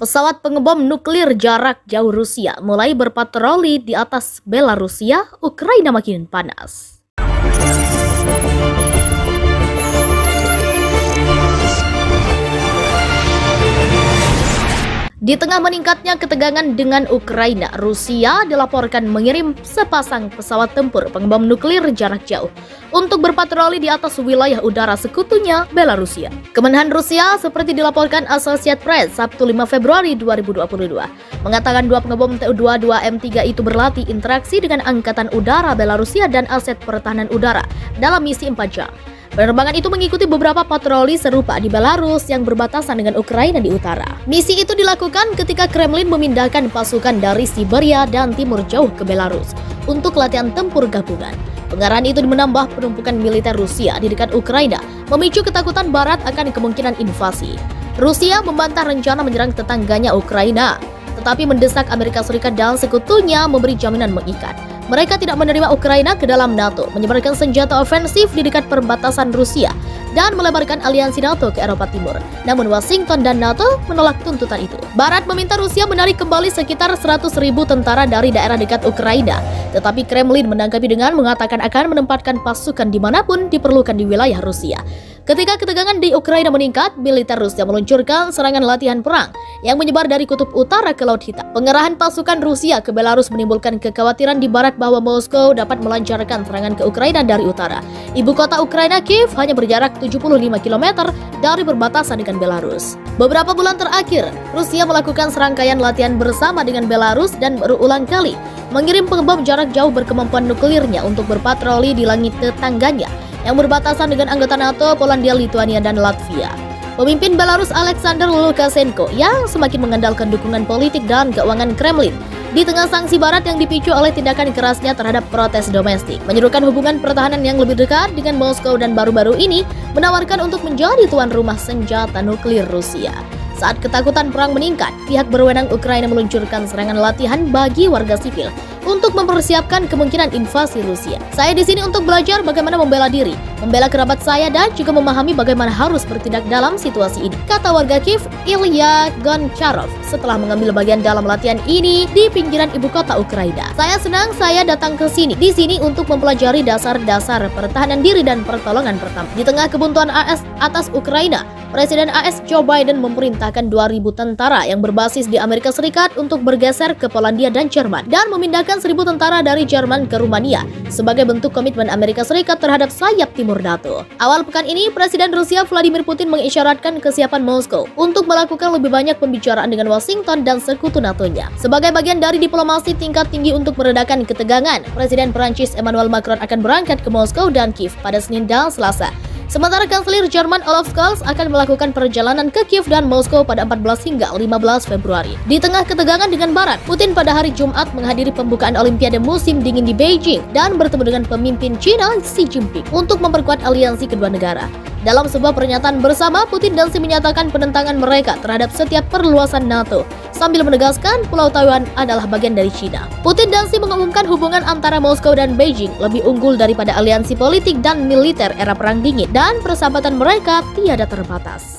Pesawat pengebom nuklir jarak jauh Rusia mulai berpatroli di atas Belarusia, Ukraina makin panas. Di tengah meningkatnya ketegangan dengan Ukraina, Rusia dilaporkan mengirim sepasang pesawat tempur pengebom nuklir jarak jauh untuk berpatroli di atas wilayah udara sekutunya, Belarusia. Kemenhan Rusia, seperti dilaporkan Associated Press Sabtu 5 Februari 2022, mengatakan dua pengebom Tu-22M3 itu berlatih interaksi dengan Angkatan Udara Belarusia dan aset pertahanan udara dalam misi 4 jam. Penerbangan itu mengikuti beberapa patroli serupa di Belarus yang berbatasan dengan Ukraina di utara. Misi itu dilakukan ketika Kremlin memindahkan pasukan dari Siberia dan timur jauh ke Belarus untuk latihan tempur gabungan. Pengarahan itu menambah penumpukan militer Rusia di dekat Ukraina, memicu ketakutan Barat akan kemungkinan invasi. Rusia membantah rencana menyerang tetangganya Ukraina, tetapi mendesak Amerika Serikat dan sekutunya memberi jaminan mengikat. Mereka tidak menerima Ukraina ke dalam NATO, menyebarkan senjata ofensif di dekat perbatasan Rusia, dan melebarkan aliansi NATO ke Eropa Timur. Namun Washington dan NATO menolak tuntutan itu. Barat meminta Rusia menarik kembali sekitar 100.000 tentara dari daerah dekat Ukraina, tetapi Kremlin menanggapi dengan mengatakan akan menempatkan pasukan dimanapun diperlukan di wilayah Rusia. Ketika ketegangan di Ukraina meningkat, militer Rusia meluncurkan serangan latihan perang yang menyebar dari kutub utara ke Laut Hitam. Pengerahan pasukan Rusia ke Belarus menimbulkan kekhawatiran di Barat bahwa Moskow dapat melancarkan serangan ke Ukraina dari utara. Ibu kota Ukraina, Kiev, hanya berjarak 75 km dari perbatasan dengan Belarus. Beberapa bulan terakhir, Rusia melakukan serangkaian latihan bersama dengan Belarus dan berulang kali mengirim pengebom jarak jauh berkemampuan nuklirnya untuk berpatroli di langit tetangganya yang berbatasan dengan anggota NATO, Polandia, Lituania, dan Latvia. Pemimpin Belarus Alexander Lukashenko yang semakin mengandalkan dukungan politik dan keuangan Kremlin di tengah sanksi Barat yang dipicu oleh tindakan kerasnya terhadap protes domestik, menyerukan hubungan pertahanan yang lebih dekat dengan Moskow dan baru-baru ini menawarkan untuk menjadi tuan rumah senjata nuklir Rusia. Saat ketakutan perang meningkat, pihak berwenang Ukraina meluncurkan serangan latihan bagi warga sipil untuk mempersiapkan kemungkinan invasi Rusia. Saya di sini untuk belajar bagaimana membela diri, membela kerabat saya, dan juga memahami bagaimana harus bertindak dalam situasi ini, kata warga Kiev Ilya Goncharov setelah mengambil bagian dalam latihan ini di pinggiran ibu kota Ukraina. Saya senang saya datang ke sini, di sini untuk mempelajari dasar-dasar pertahanan diri dan pertolongan pertama. Di tengah kebuntuan AS atas Ukraina, Presiden AS Joe Biden memerintahkan 2.000 tentara yang berbasis di Amerika Serikat untuk bergeser ke Polandia dan Jerman dan memindahkan 1.000 tentara dari Jerman ke Rumania sebagai bentuk komitmen Amerika Serikat terhadap sayap timur NATO. Awal pekan ini, Presiden Rusia Vladimir Putin mengisyaratkan kesiapan Moskow untuk melakukan lebih banyak pembicaraan dengan Washington dan sekutu NATO-nya. Sebagai bagian dari diplomasi tingkat tinggi untuk meredakan ketegangan, Presiden Prancis Emmanuel Macron akan berangkat ke Moskow dan Kiev pada Senin dan Selasa. Sementara Kanselir Jerman Olaf Scholz akan melakukan perjalanan ke Kiev dan Moskow pada 14 hingga 15 Februari. Di tengah ketegangan dengan Barat, Putin pada hari Jumat menghadiri pembukaan Olimpiade musim dingin di Beijing dan bertemu dengan pemimpin China Xi Jinping untuk memperkuat aliansi kedua negara. Dalam sebuah pernyataan bersama, Putin dan Xi menyatakan penentangan mereka terhadap setiap perluasan NATO, sambil menegaskan Pulau Taiwan adalah bagian dari China. Putin dan Xi mengumumkan hubungan antara Moskow dan Beijing lebih unggul daripada aliansi politik dan militer era Perang Dingin, dan persahabatan mereka tiada terbatas.